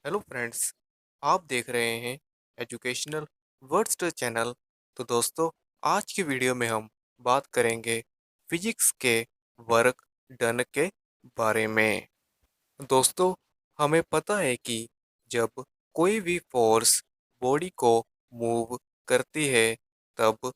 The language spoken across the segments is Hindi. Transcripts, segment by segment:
Hello friends. आप देख रहे हैं एजुकेशनल वर्ड्स चैनल। तो दोस्तों, आज की वीडियो में हम बात करेंगे फिजिक्स के वर्क डन के बारे में। दोस्तों, हमें पता है कि जब कोई भी फोर्स बॉडी को मूव करती है तब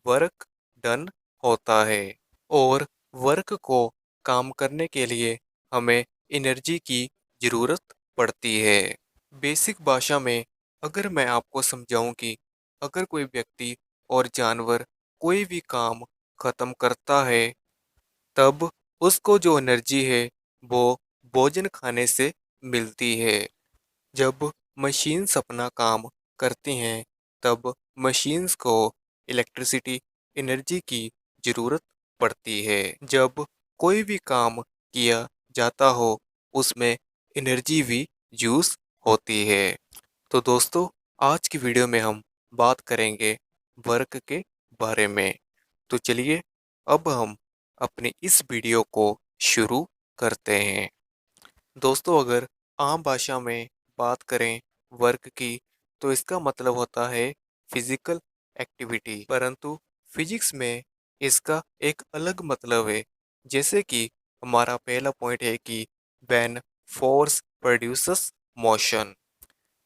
वर्क डन होता है। और वर्क को काम करने के लिए हमें एनर्जी की ज़रूरत पड़ती है। बेसिक भाषा में अगर मैं आपको समझाऊं कि अगर कोई व्यक्ति और जानवर कोई भी काम खत्म करता है तब उसको जो एनर्जी है वो भोजन खाने से मिलती है। जब मशीन्स अपना काम करती हैं तब मशीन्स को इलेक्ट्रिसिटी एनर्जी की ज़रूरत पड़ती है। जब कोई भी काम किया जाता हो उसमें एनर्जी भी यूज़ होती है। तो दोस्तों, आज की वीडियो में हम बात करेंगे वर्क के बारे में। तो चलिए अब हम अपनी इस वीडियो को शुरू करते हैं। दोस्तों, अगर आम भाषा में बात करें वर्क की तो इसका मतलब होता है फिजिकल एक्टिविटी, परंतु फिजिक्स में इसका एक अलग मतलब है। जैसे कि हमारा पहला पॉइंट है कि व्हेन फोर्स प्रोड्यूसेस मोशन।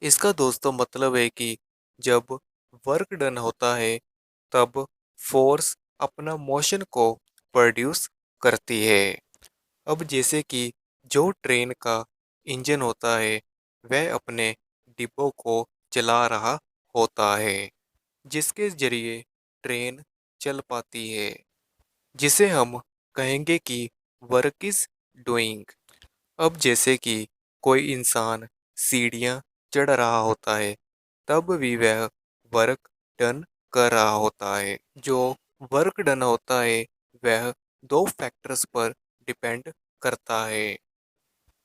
इसका दोस्तों मतलब है कि जब वर्क डन होता है तब फोर्स अपना मोशन को प्रोड्यूस करती है। अब जैसे कि जो ट्रेन का इंजन होता है वह अपने डिब्बों को चला रहा होता है जिसके जरिए ट्रेन चल पाती है, जिसे हम कहेंगे कि वर्क इज डूइंग। अब जैसे कि कोई इंसान सीढ़ियाँ चढ़ रहा होता है तब भी वह वर्क डन कर रहा होता है। जो वर्क डन होता है वह दो फैक्टर्स पर डिपेंड करता है।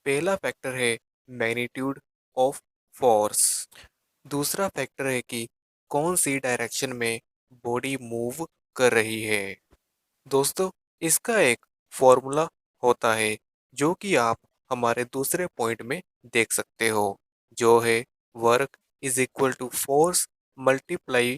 पहला फैक्टर है मैग्नीट्यूड ऑफ फोर्स। दूसरा फैक्टर है कि कौन सी डायरेक्शन में बॉडी मूव कर रही है। दोस्तों, इसका एक फॉर्मूला होता है जो कि आप हमारे दूसरे पॉइंट में देख सकते हो, जो है work is equal to force multiply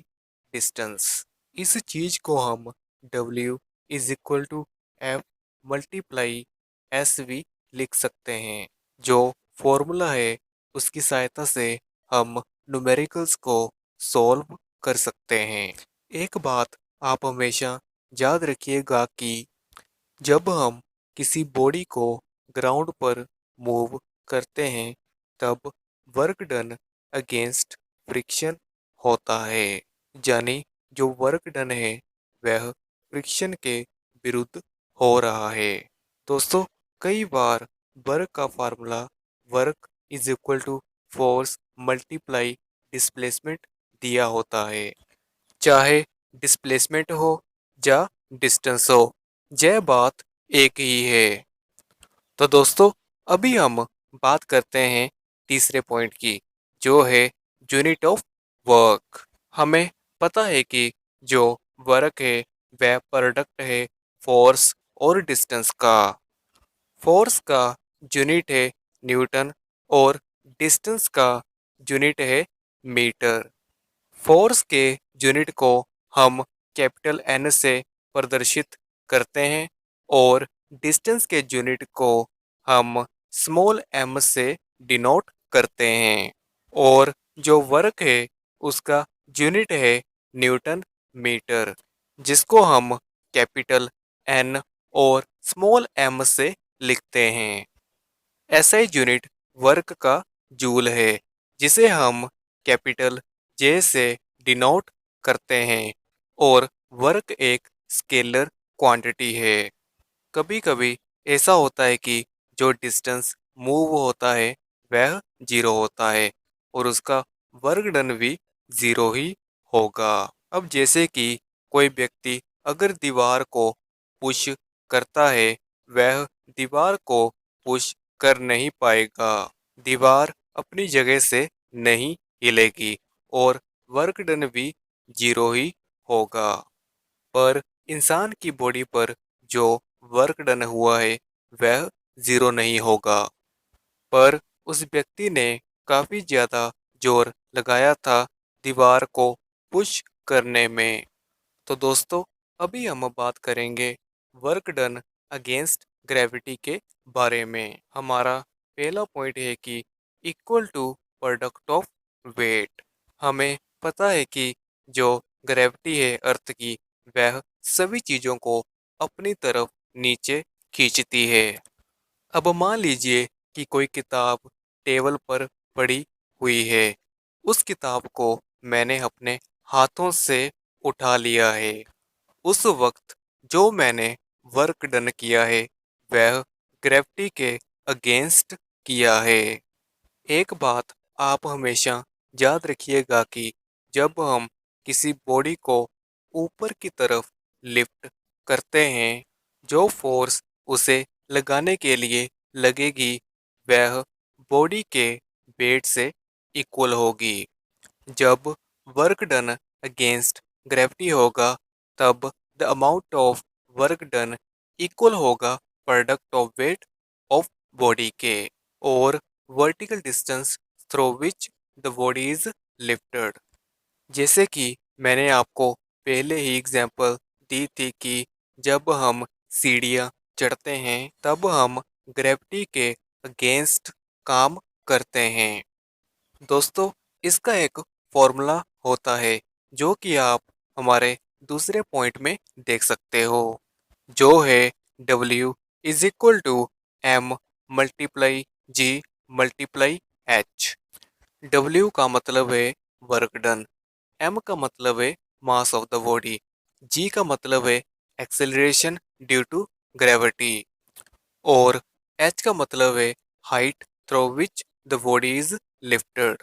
distance. इस चीज को हम W is equal to F multiply S भी लिख सकते हैं। जो फॉर्मूला है उसकी सहायता से हम न्यूमेरिकल्स को सॉल्व कर सकते हैं। एक बात आप हमेशा याद रखिएगा कि जब हम किसी बॉडी को ग्राउंड पर मूव करते हैं तब वर्क डन अगेंस्ट फ्रिक्शन होता है। यानी जो वर्क डन है वह फ्रिक्शन के विरुद्ध हो रहा है। दोस्तों, कई बार वर्क का formula work is equal to force multiply displacement दिया होता है। चाहे डिस्प्लेसमेंट हो या डिस्टेंस हो, यह बात एक ही है। तो दोस्तों, अभी हम बात करते हैं तीसरे पॉइंट की, जो है यूनिट ऑफ वर्क। हमें पता है कि जो वर्क है वह प्रोडक्ट है फोर्स और डिस्टेंस का। फोर्स का यूनिट है न्यूटन और डिस्टेंस का यूनिट है मीटर। फोर्स के यूनिट को हम कैपिटल एन से प्रदर्शित करते हैं और डिस्टेंस के यूनिट को हम स्मॉल एम से डिनोट करते हैं। और जो वर्क है उसका यूनिट है न्यूटन मीटर, जिसको हम कैपिटल एन और स्मॉल एम से लिखते हैं। एसआई यूनिट वर्क का जूल है, जिसे हम कैपिटल जे से डिनोट करते हैं। और वर्क एक स्केलर क्वांटिटी है। कभी कभी ऐसा होता है कि जो डिस्टेंस मूव होता है वह जीरो होता है और उसका वर्क डन भी जीरो ही होगा। अब जैसे कि कोई व्यक्ति अगर दीवार को पुश करता है वह दीवार को पुश कर नहीं पाएगा। दीवार अपनी जगह से नहीं हिलेगी और वर्क डन भी जीरो ही होगा। पर इंसान की बॉडी पर जो वर्क डन हुआ है वह जीरो नहीं होगा। पर उस व्यक्ति ने काफ़ी ज़्यादा जोर लगाया था दीवार को पुश करने में। तो दोस्तों, अभी हम बात करेंगे वर्क डन अगेंस्ट ग्रेविटी के बारे में। हमारा पहला पॉइंट है कि equal to product of weight. हमें पता है कि जो ग्रेविटी है अर्थ की, वह सभी चीज़ों को अपनी तरफ नीचे खींचती है। अब मान लीजिए कि कोई किताब टेबल पर पड़ी हुई है। उस किताब को मैंने अपने हाथों से उठा लिया है। उस वक्त जो मैंने वर्क डन किया है, वह ग्रेविटी के अगेंस्ट किया है। एक बात आप हमेशा याद रखिएगा कि जब हम किसी बॉडी को ऊपर की तरफ लिफ्ट करते हैं, जो फोर्स उसे लगाने के लिए लगेगी, वह बॉडी के वेट से इक्वल होगी। जब वर्क डन अगेंस्ट ग्रेविटी होगा, तब the amount of work done equal होगा product of weight of body के और vertical distance through which the body is lifted. जैसे कि मैंने आपको पहले ही एग्जांपल दी थी कि जब हम सीढ़ियाँ चढ़ते हैं, तब हम ग्रेविटी के अगेंस्ट काम करते हैं। दोस्तों, इसका एक फॉर्मूला होता है जो कि आप हमारे दूसरे पॉइंट में देख सकते हो, जो है W is equal to M multiply G multiply H। W का मतलब है वर्क डन, M का मतलब है mass of the body, G का मतलब है एक्सेलरेशन ड्यू टू ग्रेविटी और H का मतलब है height through which the body is lifted.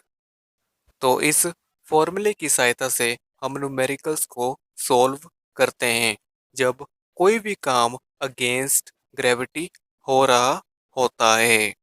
तो इस फॉर्मूले की सहायता से हम न्यूमेरिकल्स को सॉल्व करते हैं जब कोई भी काम अगेंस्ट ग्रेविटी हो रहा होता है।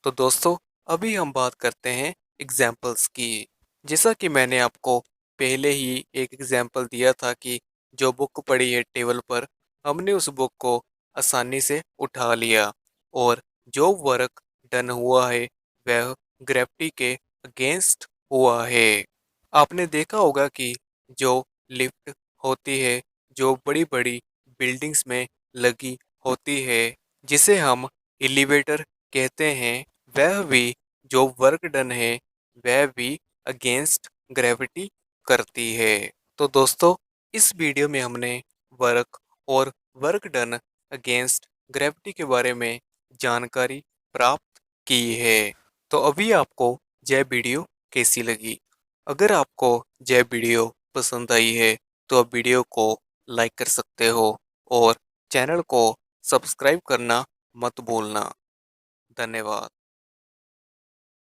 तो दोस्तों, अभी हम बात करते हैं एग्जाम्पल्स की। जैसा कि मैंने आपको पहले ही एक एग्जाम्पल दिया था कि जो बुक पड़ी है टेबल पर, हमने उस बुक को आसानी से उठा लिया और जो वर्क डन हुआ है, वह ग्रेविटी के अगेंस्ट हुआ है। आपने देखा होगा कि जो लिफ्ट होती है, जो बड़ी बड़ी बिल्डिंग्स में लगी होती है, जिसे हम एलिवेटर कहते हैं, वह भी जो वर्क डन है, वह भी अगेंस्ट ग्रेविटी करती है। तो दोस्तों, इस वीडियो में हमने वर्क और वर्क डन अगेंस्ट ग्रेविटी के बारे में जानकारी प्राप्त की है। तो अभी आपको यह वीडियो कैसी लगी? अगर आपको यह वीडियो पसंद आई है, तो आप वीडियो को लाइक कर सकते हो और चैनल को सब्सक्राइब करना मत भूलना। धन्यवाद।